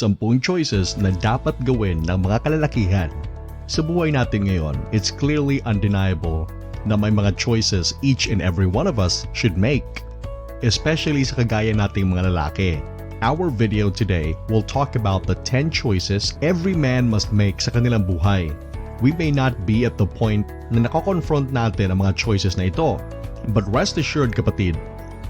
10 choices na dapat gawin ng mga kalalakihan. Sa buhay natin ngayon, it's clearly undeniable na may mga choices each and every one of us should make. Especially sa kagaya nating mga lalaki. Our video today will talk about the 10 choices every man must make sa kanilang buhay. We may not be at the point na nakakonfront natin ang mga choices na ito. But rest assured kapatid,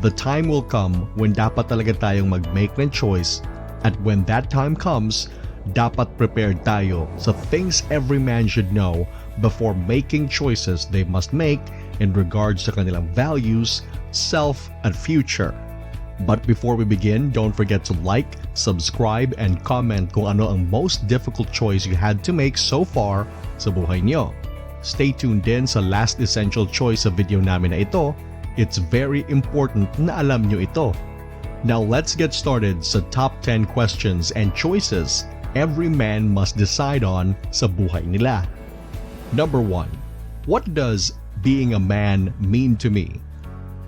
the time will come when dapat talaga tayong mag-make ng choice. At when that time comes, dapat prepared tayo sa things every man should know before making choices they must make in regards sa kanilang values, self, and future. But before we begin, don't forget to like, subscribe, and comment kung ano ang most difficult choice you had to make so far sa buhay nyo. Stay tuned din sa last essential choice sa video namin na ito. It's very important na alam nyo ito. Now let's get started sa top 10 questions and choices every man must decide on sa buhay nila. Number 1. What does being a man mean to me?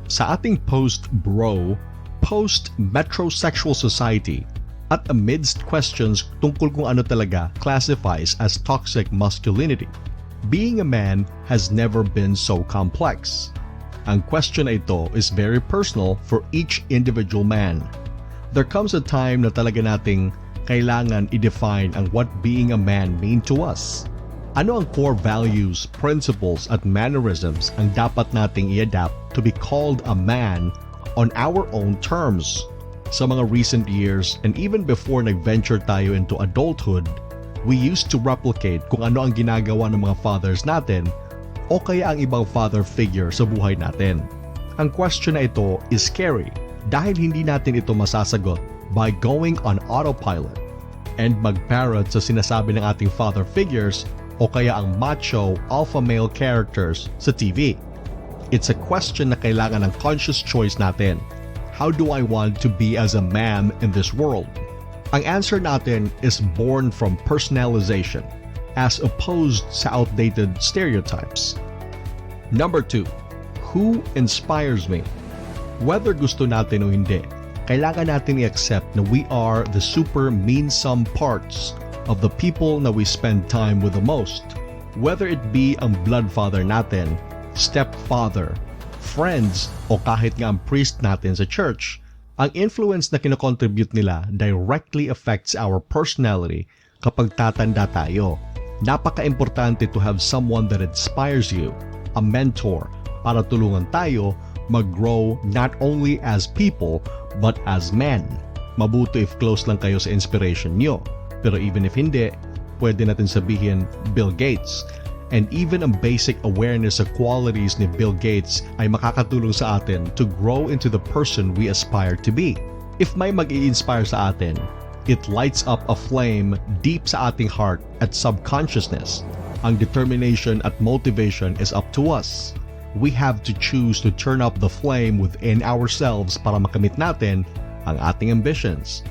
Sa ating post-bro, post-metrosexual society, at amidst questions tungkol kung ano talaga classifies as toxic masculinity, being a man has never been so complex. Ang question na ito is very personal for each individual man. There comes a time na talaga nating kailangan i-define ang what being a man mean to us. Ano ang core values, principles at mannerisms ang dapat nating i-adapt to be called a man on our own terms? Sa mga recent years and even before nag-venture tayo into adulthood, we used to replicate kung ano ang ginagawa ng mga fathers natin o kaya ang ibang father figure sa buhay natin. Ang question na ito is scary dahil hindi natin ito masasagot by going on autopilot and mag-parrot sa sinasabi ng ating father figures o kaya ang macho alpha male characters sa TV. It's a question na kailangan ng conscious choice natin. How do I want to be as a man in this world? Ang answer natin is born from personalization as opposed sa outdated stereotypes. Number 2. Who inspires me? Whether gusto natin o hindi, kailangan natin i-accept na we are the super mean-some parts of the people na we spend time with the most. Whether it be ang blood father natin, stepfather, friends, o kahit nga ang priest natin sa church, ang influence na kinocontribute nila directly affects our personality kapag tatanda tayo. Napaka-importante to have someone that inspires you, a mentor, para tulungan tayo mag-grow not only as people, but as men. Mabuti if close lang kayo sa inspiration nyo. Pero even if hindi, pwede natin sabihin Bill Gates. And even ang basic awareness sa qualities ni Bill Gates ay makakatulong sa atin to grow into the person we aspire to be. If may mag-i-inspire sa atin, it lights up a flame deep sa ating heart at subconsciousness. Ang determination at motivation is up to us. We have to choose to turn up the flame within ourselves para makamit natin ang ating ambitions.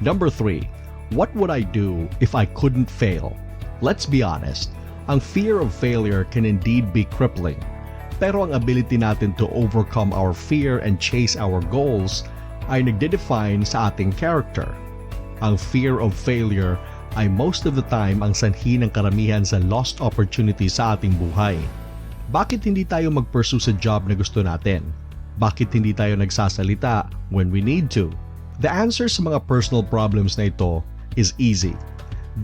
Number 3. What would I do if I couldn't fail? Let's be honest, ang fear of failure can indeed be crippling. Pero ang ability natin to overcome our fear and chase our goals ay nagde-define sa ating character. Ang fear of failure ay most of the time ang sanhi ng karamihan sa lost opportunities sa ating buhay. Bakit hindi tayo mag-pursue sa job na gusto natin? Bakit hindi tayo nagsasalita when we need to? The answer sa mga personal problems na ito is easy.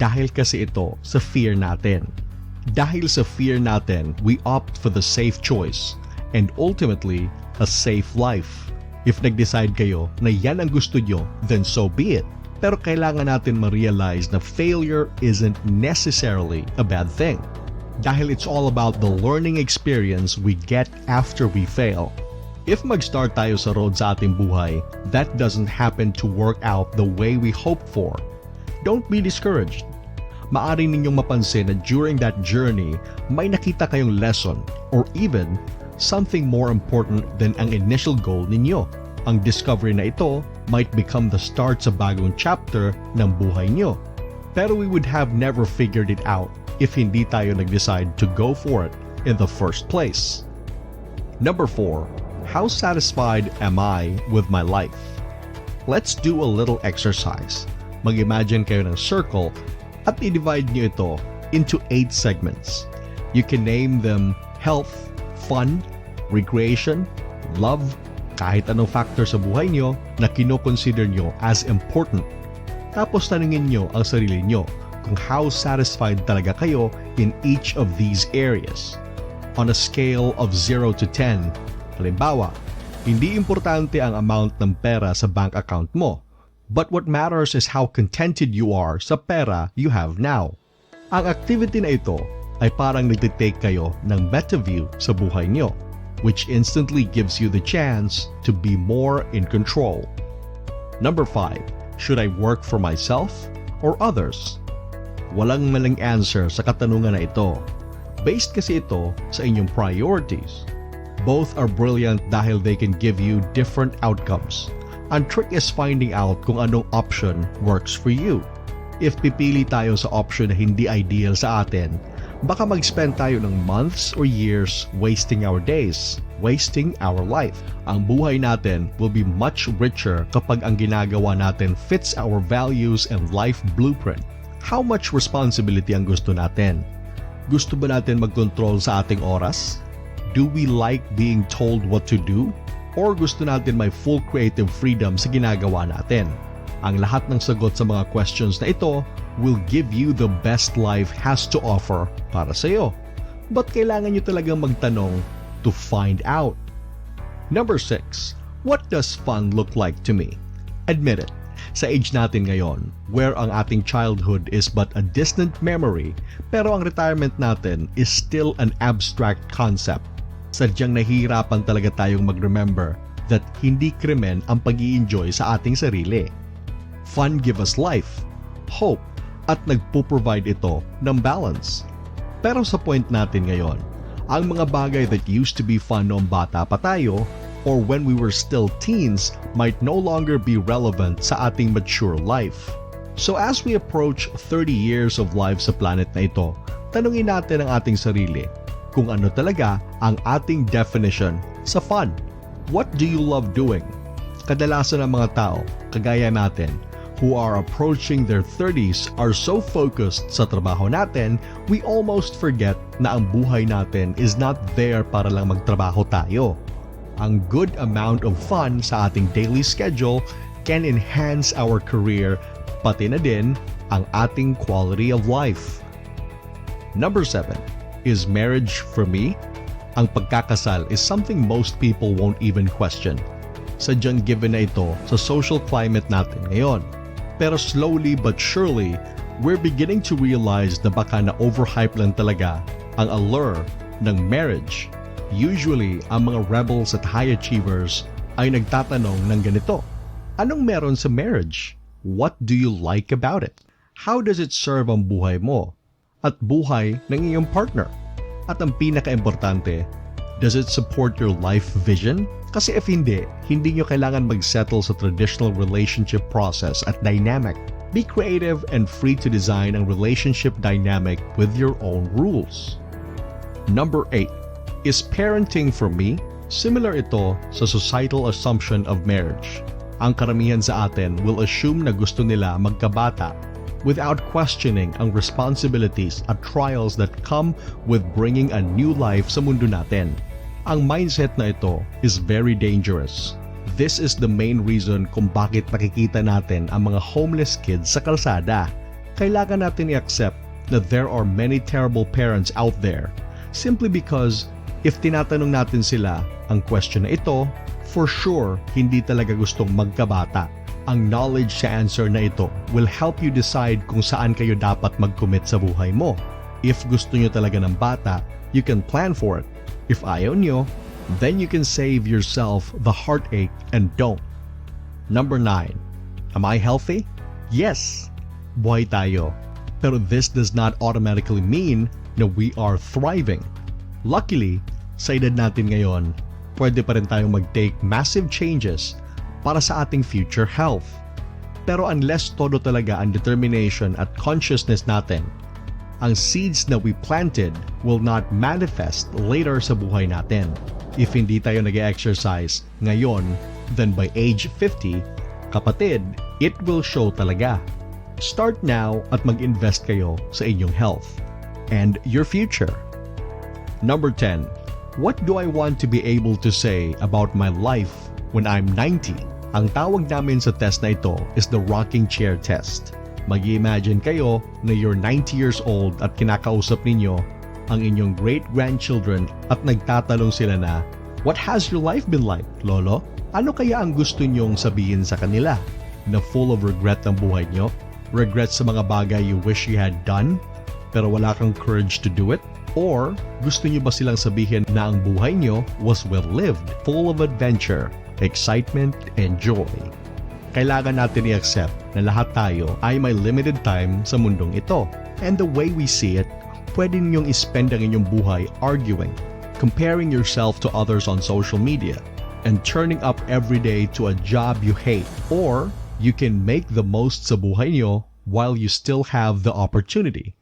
Dahil kasi ito sa fear natin. Dahil sa fear natin, we opt for the safe choice and ultimately a safe life. If nag-decide kayo na yan ang gusto nyo, then so be it. Pero kailangan natin ma-realize na failure isn't necessarily a bad thing. Dahil it's all about the learning experience we get after we fail. If mag-start tayo sa road sa ating buhay, that doesn't happen to work out the way we hoped for. Don't be discouraged. Maaring ninyong mapansin na during that journey, may nakita kayong lesson or even something more important than ang initial goal ninyo. Ang discovery na ito might become the start sa bagong chapter ng buhay nyo. Pero we would have never figured it out if hindi tayo nag-decide to go for it in the first place. Number 4. How satisfied am I with my life? Let's do a little exercise. Mag-imagine kayo ng circle at i-divide nyo ito into 8 segments. You can name them health, fun, recreation, love, kahit anong factor sa buhay nyo na kino-consider nyo as important. Tapos tanungin nyo ang sarili nyo kung how satisfied talaga kayo in each of these areas. On a scale of 0 to 10, halimbawa, hindi importante ang amount ng pera sa bank account mo, but what matters is how contented you are sa pera you have now. Ang activity na ito ay parang nagtitake kayo ng meta view sa buhay nyo, which instantly gives you the chance to be more in control. Number 5. Should I work for myself or others? Walang maling answer sa katanungan na ito. Based kasi ito sa inyong priorities. Both are brilliant dahil they can give you different outcomes. Ang trick is finding out kung anong option works for you. If pipili tayo sa option na hindi ideal sa atin, baka mag-spend tayo ng months or years wasting our days, wasting our life. Ang buhay natin will be much richer kapag ang ginagawa natin fits our values and life blueprint. How much responsibility ang gusto natin? Gusto ba natin mag-control sa ating oras? Do we like being told what to do? Or gusto natin may full creative freedom sa ginagawa natin? Ang lahat ng sagot sa mga questions na ito will give you the best life has to offer para sa iyo. But kailangan nyo talagang magtanong to find out. Number 6. What does fun look like to me? Admit it. Sa age natin ngayon, where ang ating childhood is but a distant memory, pero ang retirement natin is still an abstract concept. Sadyang nahihirapan talaga tayong mag-remember that hindi krimen ang pag-i-enjoy sa ating sarili. Fun give us life, hope, at nagpo-provide ito ng balance. Pero sa point natin ngayon, ang mga bagay that used to be fun noong bata pa tayo or when we were still teens might no longer be relevant sa ating mature life. So as we approach 30 years of life sa planet na ito, tanungin natin ang ating sarili kung ano talaga ang ating definition sa fun. What do you love doing? Kadalasan ng mga tao, kagaya natin, who are approaching their 30s are so focused sa trabaho natin, we almost forget na ang buhay natin is not there para lang magtrabaho tayo. Ang good amount of fun sa ating daily schedule can enhance our career, pati na din ang ating quality of life. Number 7. Is marriage for me? Ang pagkakasal is something most people won't even question. Sadyang given na ito sa social climate natin ngayon. Pero slowly but surely, we're beginning to realize na baka na-overhype lang talaga ang allure ng marriage. Usually, ang mga rebels at high achievers ay nagtatanong ng ganito. Anong meron sa marriage? What do you like about it? How does it serve ang buhay mo? At buhay ng iyong partner? At ang pinaka-importante, does it support your life vision? Kasi if hindi nyo kailangan mag-settle sa traditional relationship process at dynamic. Be creative and free to design ang relationship dynamic with your own rules. Number 8. Is parenting for me? Similar ito sa societal assumption of marriage. Ang karamihan sa atin will assume na gusto nila magkabata without questioning ang responsibilities at trials that come with bringing a new life sa mundo natin. Ang mindset na ito is very dangerous. This is the main reason kung bakit nakikita natin ang mga homeless kids sa kalsada. Kailangan natin i-accept that there are many terrible parents out there simply because if tinatanong natin sila ang question na ito, for sure, hindi talaga gustong magkabata. Ang knowledge sa answer na ito will help you decide kung saan kayo dapat mag-commit sa buhay mo. If gusto nyo talaga ng bata, you can plan for it. If ayaw nyo, then you can save yourself the heartache and don't. Number 9. Am I healthy? Yes. Buhay tayo. Pero this does not automatically mean na we are thriving. Luckily, sa edad natin ngayon, pwede pa rin tayong mag-take massive changes para sa ating future health. Pero unless todo talaga ang determination at consciousness natin, ang seeds na we planted will not manifest later sa buhay natin. If hindi tayo nag-exercise ngayon, then by age 50, kapatid, it will show talaga. Start now at mag-invest kayo sa inyong health and your future. Number 10. What do I want to be able to say about my life when I'm 90? Ang tawag namin sa test na ito is the rocking chair test. Mag-imagine kayo na you're 90 years old at kinakausap ninyo ang inyong great-grandchildren at nagtatanong sila na, "What has your life been like, Lolo?" Ano kaya ang gusto nyong sabihin sa kanila? Na full of regret ang buhay nyo? Regret sa mga bagay you wish you had done pero wala kang courage to do it? Or gusto nyo ba silang sabihin na ang buhay nyo was well-lived, full of adventure, excitement, and joy? Kailangan natin i-accept na lahat tayo ay may limited time sa mundong ito. And the way we see it, pwede ninyong ispend ang inyong buhay arguing, comparing yourself to others on social media, and turning up every day to a job you hate. Or you can make the most sa buhay nyo while you still have the opportunity.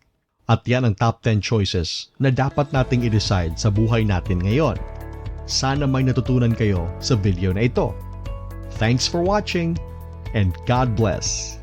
At yan ang top 10 choices na dapat nating i-decide sa buhay natin ngayon. Sana may natutunan kayo sa video na ito. Thanks for watching and God bless.